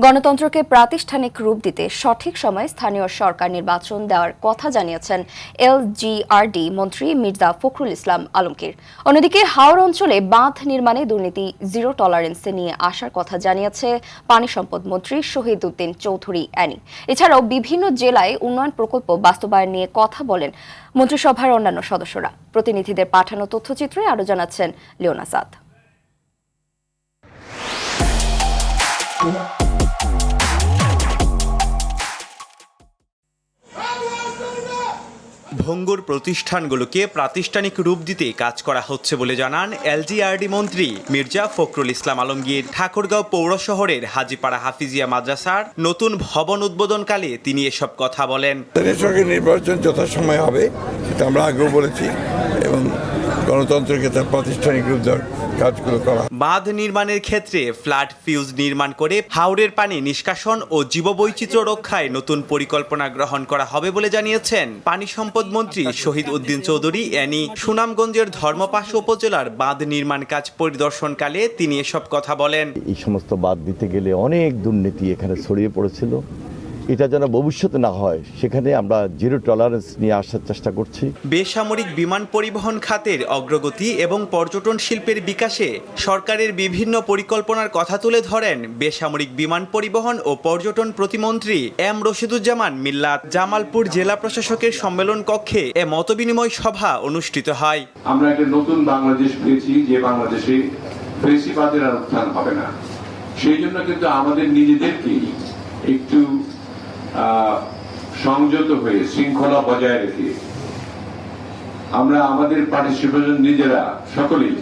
গণতন্ত্রকে প্রাতিষ্ঠানিক রূপ দিতে সঠিক সময়ে স্থানীয় সরকার নির্বাচন দেওয়ার কথা জানিয়েছেন এলজিআরডি মন্ত্রী মির্জা ফখরুল ইসলাম আলমগীর। অন্যদিকে হাওড় অঞ্চলে বাঁধ নির্মাণে দুর্নীতি জিরো টলারেন্সে নিয়ে আসার কথা জানিয়েছে পানি সম্পদ মন্ত্রী শহীদ উদ্দিন চৌধুরী অ্যানি। এছাড়াও বিভিন্ন জেলায় উন্নয়ন প্রকল্প বাস্তবায়ন নিয়ে কথা বলেন মন্ত্রিসভার অন্যান্য সদস্যরা। প্রতিনিধিদের পাঠানো তথ্যচিত্রে আরও জানাচ্ছেন লিওন আসাদ। ভঙ্গুর প্রতিষ্ঠানগুলোকে প্রাতিষ্ঠানিক রূপ দিতে কাজ করা হচ্ছে বলে জানান এলজিআরডি মন্ত্রী মির্জা ফখরুল ইসলাম আলমগীর। ঠাকুরগাঁও পৌর শহরের হাজীপাড়া হাফিজিয়া মাদ্রাসার নতুন ভবন উদ্বোধনকালে তিনি এসব কথা বলেন। নির্বাচন যথাসময়ে হবে সেটা আমরা আগেও বলেছি এবং গণতন্ত্রকে তার প্রাতিষ্ঠানিক রূপ দেওয়ার কাজগুলো করা। বাঁধ নির্মাণের ক্ষেত্রে ফ্লাড ফিউজ নির্মাণ করে হাওরের পানি নিষ্কাশন ও জীববৈচিত্র্য রক্ষায় নতুন পরিকল্পনা গ্রহণ করা হবে বলে জানিয়েছেন পানি সম্পদ মন্ত্রী শহীদ উদ্দিন চৌধুরী অ্যানি। সুনামগঞ্জের ধর্মপাশ উপজেলার বাঁধ নির্মাণ কাজ পরিদর্শনকালে তিনি এসব কথা বলেন। এই সমস্ত বাঁধ দিতে গেলে অনেক দুর্নীতি এখানে ছড়িয়ে পড়েছিল, এটা যেন ভবিষ্যতে না হয় সেখানে আমরা জিরো টলারেন্স নিয়ে আসার চেষ্টা করছি। বেসামরিক বিমান পরিবহন খাতের অগ্রগতি এবং পর্যটন শিল্পের বিকাশে সরকারের বিভিন্ন পরিকল্পনার কথা তুলে ধরেন বেসামরিক বিমান পরিবহন ও পর্যটন প্রতিমন্ত্রী এম রশিদুজ্জামান মিল্লাত। জামালপুর জেলা প্রশাসকের সম্মেলন কক্ষে এ মতবিনিময় সভা অনুষ্ঠিত হয়। আমরা একটা নতুন বাংলাদেশ পেয়েছি, যে বাংলাদেশে ফ্যাসিবাদের আর উত্থান হবে না। সেই জন্য কিন্তু আমাদের নিজেদেরকেই একটু সংযত হয়ে শৃঙ্খলা বজায় রেখে আমরা আমাদের পার্টিসিপেশন নিজেরা সকলেই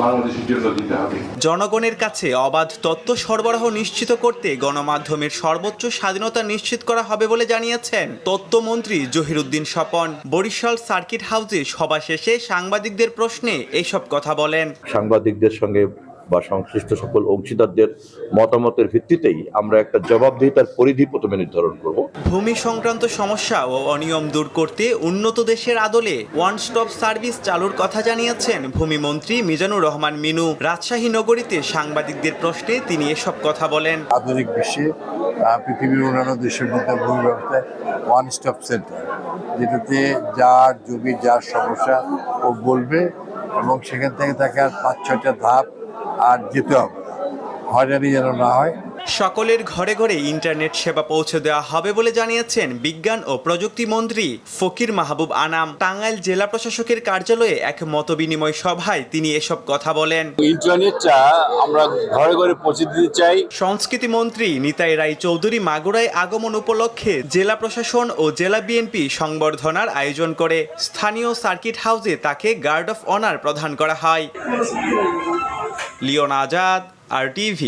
বাংলাদেশের জন্য দিতে হবে। জনগণের কাছে অবাধ তথ্য সরবরাহ নিশ্চিত করতে গণমাধ্যমের সর্বোচ্চ স্বাধীনতা নিশ্চিত করা হবে বলে জানিয়েছেন তথ্যমন্ত্রী জহিরুদ্দিন স্বপন। বরিশাল সার্কিট হাউসে সভা শেষে সাংবাদিকদের প্রশ্নে এইসব কথা বলেন। সাংবাদিকদের সঙ্গে বা সংশ্লিষ্ট সকল অংশীদারদের মতামতের ভিত্তিতেই আমরা একটা জবাবদিহিতার পরিধি প্রথমে নির্ধারণ করব। ভূমি সংক্রান্ত সমস্যা ও অনিয়ম দূর করতে উন্নত দেশের আদলে ওয়ান স্টপ সার্ভিস চালুর কথা জানিয়েছেন ভূমিমন্ত্রী মিজানুর রহমান মিনু। রাজশাহী নগরীতে সাংবাদিকদের প্রশ্নে তিনি এসব কথা বলেন। আধুনিক বিশ্বে পৃথিবীর অন্যান্য দেশের মধ্যে ভূমি ব্যবস্থায় ওয়ান স্টপ সেন্টার, যেটাতে যার জমি যার সমস্যা ও বলবে এবং সেখান থেকে তাকে আর ৫-৬টা ধাপ আর যেতে হবে, হয়রানি যেন না হয়। সকলের ঘরে ঘরে ইন্টারনেট সেবা পৌঁছে দেওয়া হবে বলে জানিয়েছেন বিজ্ঞান ও প্রযুক্তি মন্ত্রী ফকির মাহবুব আনাম। টাঙ্গাইল জেলা প্রশাসকের কার্যালয়ে এক মতবিনিময় সভায় তিনি এসব কথা বলেন। ইন্টারনেটটা আমরা ঘরে ঘরে পৌঁছে দিতে চাই। সংস্কৃতি মন্ত্রী নিতাই রায় চৌধুরী মাগুরায় আগমন উপলক্ষে জেলা প্রশাসন ও জেলা বিএনপি সংবর্ধনার আয়োজন করে স্থানীয় সার্কিট হাউসে তাকে গার্ড অফ অনার প্রদান করা হয়। Leon Azad, RTV।